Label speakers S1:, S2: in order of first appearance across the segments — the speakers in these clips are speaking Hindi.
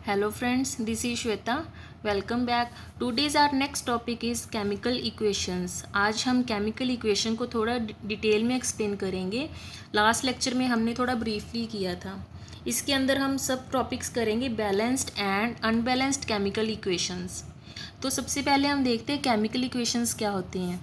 S1: Hello friends, this is Shweta. Welcome back. Today's our next topic is chemical equations. आज हम chemical equation को थोड़ा डिटेल में एक्सप्लेन करेंगे. लास्ट लेक्चर में हमने थोड़ा ब्रीफली किया था. इसके अंदर हम सब टॉपिक्स करेंगे balanced and unbalanced chemical equations. तो सबसे पहले हम देखते हैं केमिकल इक्वेशंस क्या होते हैं.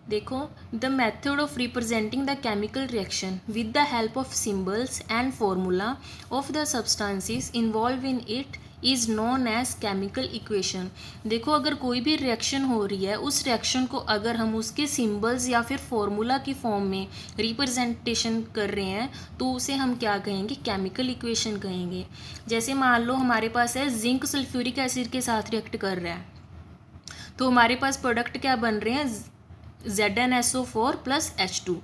S1: देखो, the method of representing the chemical reaction with the help of symbols and formula of the substances involve in it is known as chemical equation. देखो, अगर कोई भी रिएक्शन हो रही है, उस रिएक्शन को अगर हम उसके सिम्बल्स या फिर फॉर्मूला की फॉर्म में रिप्रेजेंटेशन कर रहे हैं तो उसे हम क्या कहेंगे, केमिकल इक्वेशन कहेंगे. जैसे मान लो हमारे पास है जिंक सल्फ्यूरिक एसिड के साथ रिएक्ट कर रहा है, तो हमारे पास प्रोडक्ट क्या बन रहे हैं, ZnSO4 plus H2.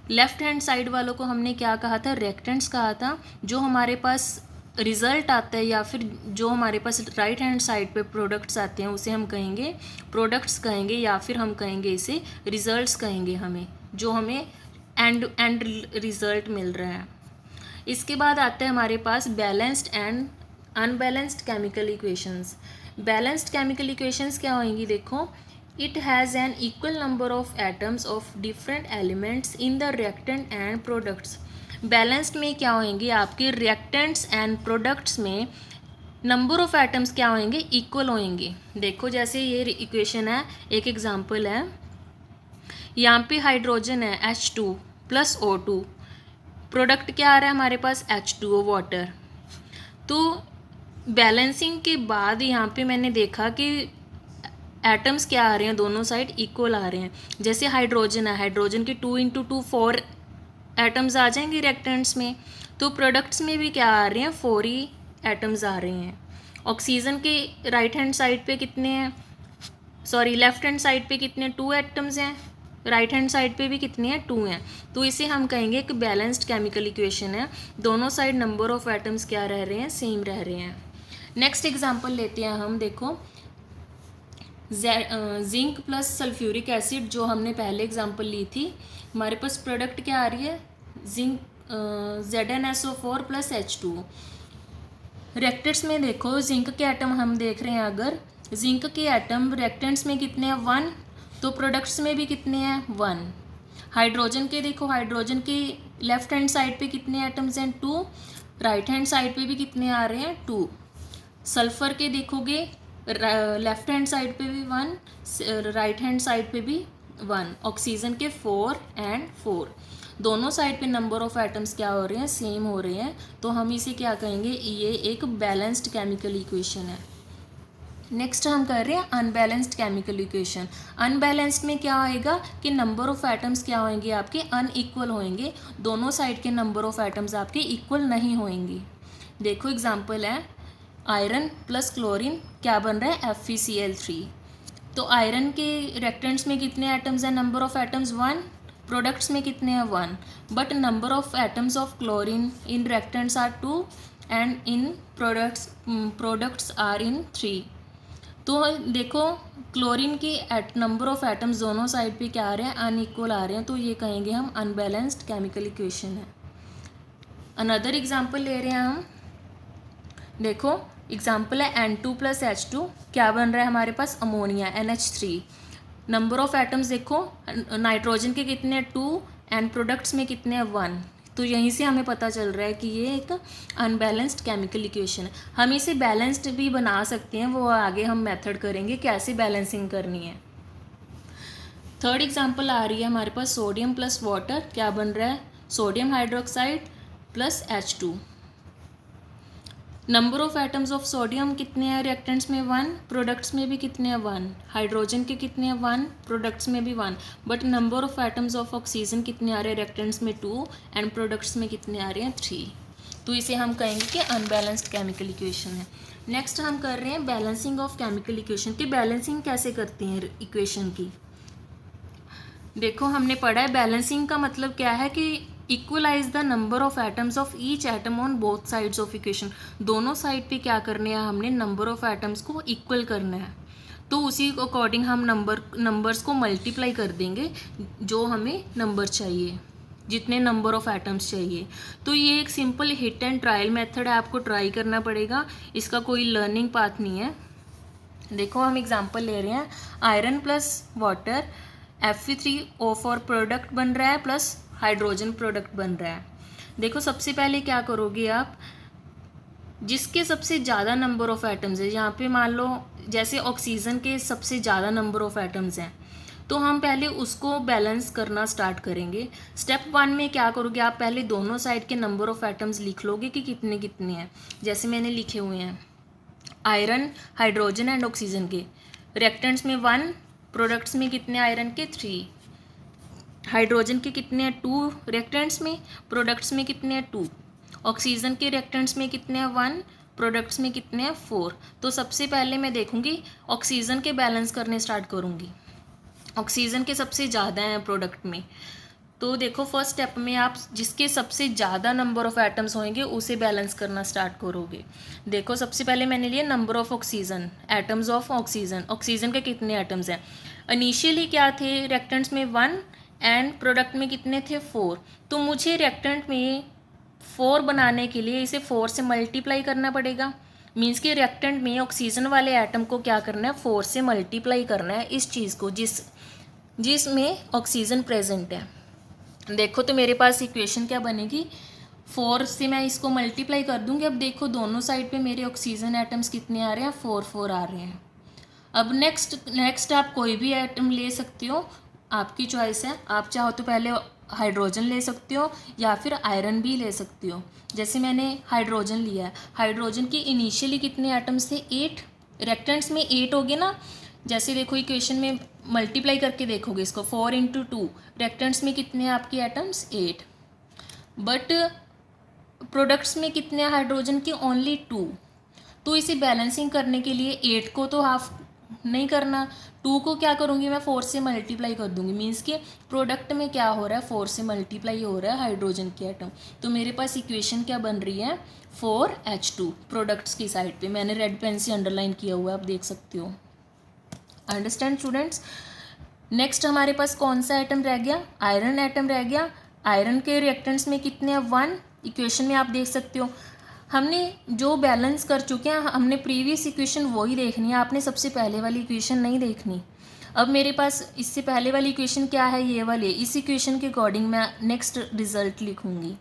S1: Left hand side वालों को हमने क्या कहा था, रिएक्टेंट्स कहा था. जो हमारे पास रिजल्ट आता है या फिर जो हमारे पास राइट हैंड साइड पे प्रोडक्ट्स आते हैं उसे हम कहेंगे प्रोडक्ट्स कहेंगे, या फिर हम कहेंगे इसे रिजल्ट्स कहेंगे, हमें जो हमें एंड रिजल्ट मिल रहा है. इसके बाद आता है हमारे पास balanced and unbalanced chemical equations. Balanced chemical equations क्या होंगी, देखो, it has an equal number of atoms of different elements in the reactant and products. Balanced में क्या होंगे, आपके रिएक्टेंट्स एंड प्रोडक्ट्स में नंबर ऑफ एटम्स क्या होंगे, इक्वल होंगे. देखो, जैसे ये इक्वेशन है, एक एग्जांपल है, यहाँ पे हाइड्रोजन है H2 प्लस O2, प्रोडक्ट क्या आ रहा है हमारे पास, H2O वाटर. तो बैलेंसिंग के बाद यहाँ पे मैंने देखा कि एटम्स क्या आ रहे हैं, दोनों साइड इक्वल आ रहे हैं. जैसे हाइड्रोजन है, हाइड्रोजन के 2 × 2 4 एटम्स आ जाएंगे रिएक्टेंट्स में. तो प्रोडक्ट्स में भी क्या आ रहे हैं, 4 ही एटम्स आ रहे हैं. ऑक्सीजन के राइट हैंड साइड पे कितने हैं, सॉरी लेफ्ट हैंड साइड पे कितने, 2 एटम्स हैं. राइट हैंड साइड पे भी कितने हैं, 2 हैं. तो इसे हम कहेंगे एक बैलेंस्ड केमिकल इक्वेशन है. दोनों साइड नंबर ऑफ एटम्स क्या रह रहे हैं, सेम रह रहे हैं. नेक्स्ट एग्जाम्पल लेते हैं हम. देखो, जिंक प्लस सल्फ्यूरिक एसिड, जो हमने पहले एग्जांपल ली थी, हमारे पास प्रोडक्ट क्या आ रही है, zinc ZnSO4 plus H2. Reactants में देखो, जिंक के एटम हम देख रहे हैं, अगर जिंक के एटम रिएक्टेंट्स में कितने हैं, 1, तो प्रोडक्ट्स में भी कितने हैं, 1. हाइड्रोजन के देखो, हाइड्रोजन के लेफ्ट हैंड साइड पे कितने एटम्स हैं, 2. राइट हैंड साइड पे भी कितने आ रहे हैं, 2. सल्फर के देखोगे, लेफ्ट हैंड साइड पे भी 1, राइट हैंड साइड पे भी 1. ऑक्सीजन के 4 एंड 4, दोनों साइड पे नंबर ऑफ एटम्स क्या हो रहे हैं, सेम हो रहे हैं. तो हम इसे क्या कहेंगे, ये एक बैलेंस्ड केमिकल इक्वेशन है. नेक्स्ट हम कर रहे हैं अनबैलेंस्ड केमिकल इक्वेशन. अनबैलेंस्ड में क्या होएगा कि नंबर ऑफ एटम्स क्या होंगे, आपके अनइक्वल होंगे. दोनों साइड के नंबर ऑफ एटम्स आपके इक्वल नहीं होंगे. देखो, एग्जाम्पल है, आयरन प्लस क्लोरीन क्या बन रहा है, FeCl3. तो आयरन के रिएक्टेंट्स में कितने एटम्स हैं, नंबर ऑफ एटम्स 1, प्रोडक्ट्स में कितने हैं, 1. But number of atoms of chlorine in reactants are 2 and in products are in 3. तो देखो, क्लोरीन की नंबर ऑफ एटम्स दोनों साइड पे क्या आ रहे हैं, अनइक्वल आ रहे हैं. तो ये कहेंगे हम अनबैलेंस्ड केमिकल इक्वेशन है. अनदर एग्जाम्पल ले रहे हैं हम. देखो, एग्जाम्पल है N2 प्लस H2, क्या बन रहा है हमारे पास, ammonia NH3. Number of atoms देखो, नाइट्रोजन के कितने हैं, 2 एंड प्रोडक्ट्स में कितने हैं, 1. तो यहीं से हमें पता चल रहा है कि ये एक अनबैलेंस्ड केमिकल इक्वेशन है. हम इसे बैलेंस्ड भी बना सकते हैं, वो आगे हम मेथड करेंगे कैसे बैलेंसिंग करनी है. थर्ड एग्जाम्पल आ रही है हमारे पास, सोडियम प्लस वाटर, क्या बन रहा है, sodium hydroxide plus H2. Number of atoms of sodium कितने हैं रिएक्टेंट्स में, 1, प्रोडक्ट्स में भी कितने हैं, 1. हाइड्रोजन के कितने हैं, 1, प्रोडक्ट्स में भी 1. But number of atoms of oxygen कितने आ रहे हैं रिएक्टेंट्स में, 2 एंड प्रोडक्ट्स में कितने आ रहे हैं, 3. तो इसे हम कहेंगे कि अनबैलेंस्ड केमिकल इक्वेशन है. नेक्स्ट हम कर रहे हैं बैलेंसिंग ऑफ केमिकल इक्वेशन की. बैलेंसिंग कैसे करती हैं इक्वेशन की. देखो, हमने पढ़ा है बैलेंसिंग का मतलब क्या है कि equalize the number of atoms of each atom on both sides of equation. दोनों साइड पे क्या करने हैं, हमने नंबर ऑफ एटम्स को इक्वल करना है. तो उसी अकॉर्डिंग हम नंबर्स को मल्टीप्लाई कर देंगे जो हमें नंबर चाहिए. जितने नंबर ऑफ़ एटम्स चाहिए। तो ये एक simple hit and trial method है, आपको ट्राई करना पड़ेगा, इसका कोई लर्निंग पाथ नहीं है। देखो हम एग्जांपल ले रहे हैं, iron plus water Fe3O4 product बन रहा है प्लस हाइड्रोजन प्रोडक्ट बन रहा है। देखो सबसे पहले क्या करोगे आप, जिसके सबसे ज़्यादा नंबर ऑफ़ एटम्स है, यहाँ पे मान लो जैसे ऑक्सीजन के सबसे ज़्यादा नंबर ऑफ़ एटम्स हैं, तो हम पहले उसको बैलेंस करना स्टार्ट करेंगे। स्टेप 1 में क्या करोगे आप, पहले दोनों साइड के नंबर ऑफ़ एटम्स लिख लोगे कि कितने कितने हैं। जैसे मैंने लिखे हुए हैं आयरन, हाइड्रोजन एंड ऑक्सीजन के रिएक्टेंट्स में 1, प्रोडक्ट्स में कितने आयरन के 3, हाइड्रोजन के कितने हैं 2 रिएक्टेंट्स में, प्रोडक्ट्स में कितने हैं 2, ऑक्सीजन के रिएक्टेंट्स में कितने हैं 1, प्रोडक्ट्स में कितने हैं 4। तो सबसे पहले मैं देखूंगी ऑक्सीजन के बैलेंस करने स्टार्ट करूंगी। ऑक्सीजन के सबसे ज़्यादा हैं प्रोडक्ट में, तो देखो फर्स्ट स्टेप में आप जिसके सबसे ज़्यादा नंबर ऑफ़ एटम्स होंगे उसे बैलेंस करना स्टार्ट करोगे। देखो सबसे पहले मैंने लिया number of oxygen, atoms of oxygen. Oxygen के कितने एटम्स हैं, इनिशियली क्या थे रिएक्टेंट्स में 1 एंड प्रोडक्ट में कितने थे 4। तो मुझे रिएक्टेंट में 4 बनाने के लिए इसे 4 से मल्टीप्लाई करना पड़ेगा। मीन्स कि रिएक्टेंट में ऑक्सीजन वाले एटम को क्या करना है, 4 से मल्टीप्लाई करना है इस चीज़ को जिसमें ऑक्सीजन प्रेजेंट है। देखो तो मेरे पास इक्वेशन क्या बनेगी, 4 से मैं इसको मल्टीप्लाई कर दूंगी। अब देखो दोनों साइड पे मेरे ऑक्सीजन एटम्स कितने आ रहे हैं, 4 आ रहे हैं। अब नेक्स्ट आप कोई भी एटम ले सकते हो, आपकी चॉइस है। आप चाहो तो पहले हाइड्रोजन ले सकते हो या फिर आयरन भी ले सकते हो। जैसे मैंने हाइड्रोजन लिया है, हाइड्रोजन की इनिशियली कितने एटम्स थे 8, रिएक्टेंट्स में 8 हो गए ना। जैसे देखो इक्वेशन में मल्टीप्लाई करके देखोगे इसको, 4 × 2 रिएक्टेंट्स में कितने हैं आपके एटम्स 8, बट प्रोडक्ट्स में कितने हैं हाइड्रोजन के ओनली 2। तो इसे बैलेंसिंग करने के लिए 8 को तो हाफ नहीं करना, 2 को क्या करूँगी मैं 4 से मल्टीप्लाई कर दूँगी। मीन्स कि प्रोडक्ट में क्या हो रहा है 4 से मल्टीप्लाई हो रहा है हाइड्रोजन के एटम। तो मेरे पास इक्वेशन क्या बन रही है 4H2 प्रोडक्ट्स की साइड पे मैंने रेड पेन से अंडरलाइन किया हुआ है, आप देख सकते हो। Understand students. नेक्स्ट हमारे पास कौन सा एटम रह गया, आयरन एटम रह गया। आयरन के रिएक्टेंट्स में कितने हैं 1, इक्वेशन में आप देख सकते हो। हमने जो बैलेंस कर चुके हैं, हमने प्रीवियस इक्वेशन वही देखनी है, आपने सबसे पहले वाली इक्वेशन नहीं देखनी। अब मेरे पास इससे पहले वाली इक्वेशन क्या है, ये वाली। इस इक्वेशन के अकॉर्डिंग मैं नेक्स्ट रिजल्ट लिखूँगी।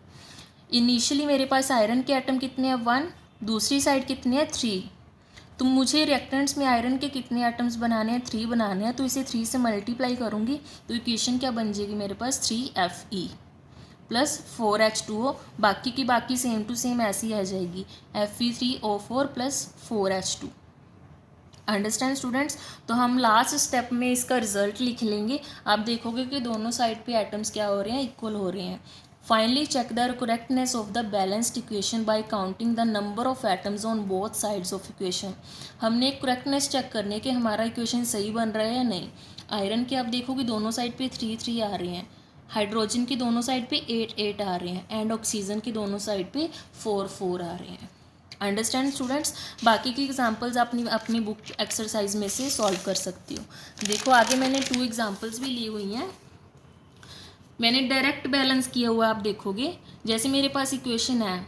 S1: इनिशियली मेरे पास आयरन के एटम कितने हैं 1, दूसरी साइड कितने हैं 3। तो मुझे रिएक्टेंट्स में आयरन के कितने एटम्स बनाने हैं 3 बनाने हैं, तो इसे 3 से मल्टीप्लाई करूँगी। तो इक्वेशन क्या बन जाएगी मेरे पास 3Fe प्लस 4H2O, बाकी की बाकी सेम टू सेम ऐसी आ जाएगी, Fe3O4 plus 4H2। Understand students. तो हम लास्ट स्टेप में इसका रिजल्ट लिख लेंगे। आप देखोगे कि दोनों साइड पे एटम्स क्या हो रहे हैं, इक्वल हो रहे हैं। Finally check the correctness of the balanced equation by counting the number of atoms on both sides of equation. हमने करेक्टनेस चेक करने के हमारा इक्वेशन सही बन रहा है या नहीं। आयरन के आप देखोगे दोनों साइड पे 3 आ रहे हैं, हाइड्रोजन की दोनों साइड पे 8 आ रहे हैं एंड ऑक्सीजन की दोनों साइड पे 4 आ रहे हैं। Understand students. बाकी की एग्जांपल्स अपनी बुक एक्सरसाइज में से सॉल्व कर सकती हो। देखो आगे मैंने 2 एग्जांपल्स भी ली हुई हैं, मैंने डायरेक्ट बैलेंस किया हुआ। आप देखोगे जैसे मेरे पास इक्वेशन है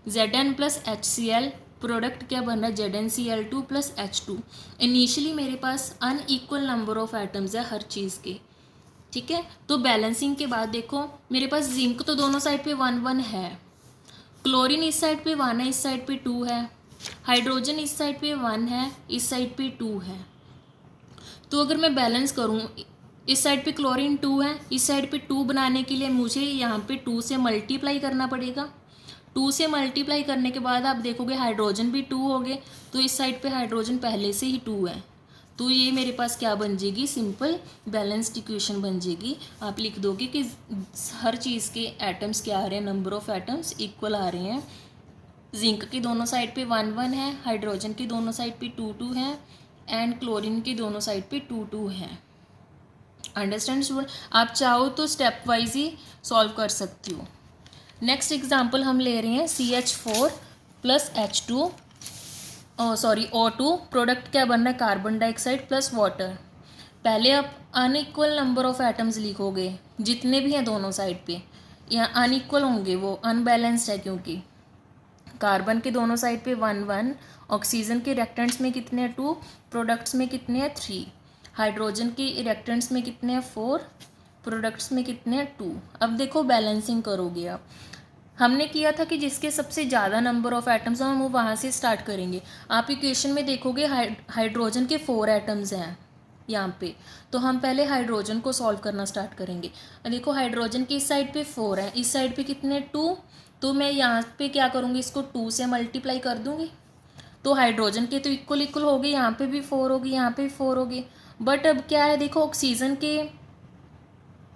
S1: Zn प्लस HCl, प्रोडक्ट क्या बन रहा है ZnCl2 प्लस H2। इनिशियली मेरे पास अनइक्वल नंबर ऑफ एटम्स है हर चीज़ के, ठीक है। तो बैलेंसिंग के बाद देखो मेरे पास जिंक तो दोनों साइड पे 1 है, क्लोरीन इस साइड पे 1 है, इस साइड पे 2 है, हाइड्रोजन इस साइड पे 1 है, इस साइड पे 2 है। तो अगर मैं बैलेंस करूँ, इस साइड पे क्लोरीन 2 है, इस साइड पे 2 बनाने के लिए मुझे यहाँ पे 2 से मल्टीप्लाई करना पड़ेगा। 2 से मल्टीप्लाई करने के बाद आप देखोगे हाइड्रोजन भी 2 हो गए, तो इस साइड पे हाइड्रोजन पहले से ही 2 है। तो ये मेरे पास क्या बन जाएगी, सिंपल बैलेंस्ड इक्वेशन बन जाएगी। आप लिख दोगे कि हर चीज़ के एटम्स क्या आ रहे हैं, नंबर ऑफ एटम्स इक्वल आ रहे हैं। जिंक की दोनों साइड पे 1 है, हाइड्रोजन की दोनों साइड पे 2 है एंड क्लोरीन की दोनों साइड पे 2 है। Understand student. आप चाहो तो स्टेप वाइज ही सॉल्व कर सकती हो। नेक्स्ट एग्जांपल हम ले रहे हैं CH4 plus H2 O2, product क्या बनना है कार्बन डाइऑक्साइड प्लस वाटर। पहले आप अनइक्वल नंबर ऑफ एटम्स लिखोगे जितने भी हैं दोनों साइड पे, या अनइक्वल होंगे, वो अनबैलेंस्ड है क्योंकि कार्बन के दोनों साइड पे 1 1, ऑक्सीजन के रिएक्टेंट्स में कितने हैं 2, प्रोडक्ट्स में कितने हैं 3, हाइड्रोजन के रिएक्टेंट्स में कितने हैं 4, प्रोडक्ट्स में कितने हैं 2। अब देखो बैलेंसिंग करोगे आप, हमने किया था कि जिसके सबसे ज़्यादा नंबर ऑफ एटम्स हो हम वो वहाँ से स्टार्ट करेंगे। आप इक्वेशन में देखोगे हाइड्रोजन के 4 एटम्स हैं यहाँ पे, तो हम पहले हाइड्रोजन को सॉल्व करना स्टार्ट करेंगे। देखो हाइड्रोजन की इस साइड पे 4 हैं, इस साइड पे कितने 2, तो मैं यहाँ पे क्या करूँगी, इसको 2 से मल्टीप्लाई कर दूँगी, तो हाइड्रोजन के तो इक्वल इक्वल हो गए, यहाँ पे भी 4 होगी, यहाँ पे भी 4 होगी। बट अब क्या है, देखो ऑक्सीजन के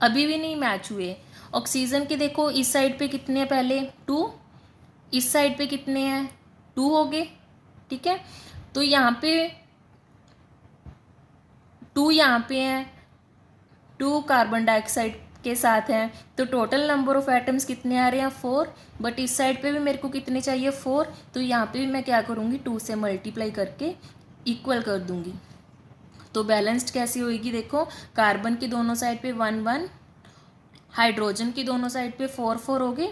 S1: अभी भी नहीं मैच हुए। ऑक्सीजन के देखो इस साइड पे कितने हैं, पहले 2, इस साइड पे कितने हैं 2 हो गए, ठीक है। तो यहाँ पे 2 यहाँ पे हैं, 2 कार्बन डाइऑक्साइड के साथ हैं, तो टोटल नंबर ऑफ एटम्स कितने आ रहे हैं 4। बट इस साइड पे भी मेरे को कितने चाहिए 4, तो यहाँ पे भी मैं क्या करूँगी 2 से मल्टीप्लाई करके इक्वल कर दूँगी। तो बैलेंस्ड कैसी होगी, देखो कार्बन की दोनों साइड पे 1 1, हाइड्रोजन की दोनों साइड पे 4 4 हो गए,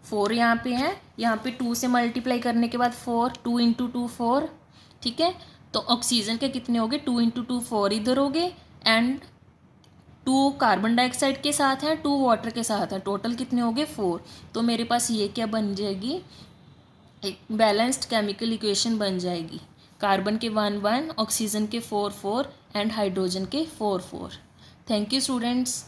S1: 4 यहाँ पे है, यहाँ पे 2 से मल्टीप्लाई करने के बाद 4, 2 इंटू 2 4, ठीक है। तो ऑक्सीजन के कितने हो गए 2 इंटू 2 4 इधर हो गए, एंड 2 कार्बन डाइऑक्साइड के साथ हैं, 2 वाटर के साथ हैं, टोटल कितने हो गए 4। तो मेरे पास ये क्या बन जाएगी, एक बैलेंस्ड केमिकल इक्वेशन बन जाएगी। कार्बन के 1 1, ऑक्सीजन के 4 4 एंड हाइड्रोजन के 4 4। Thank you students.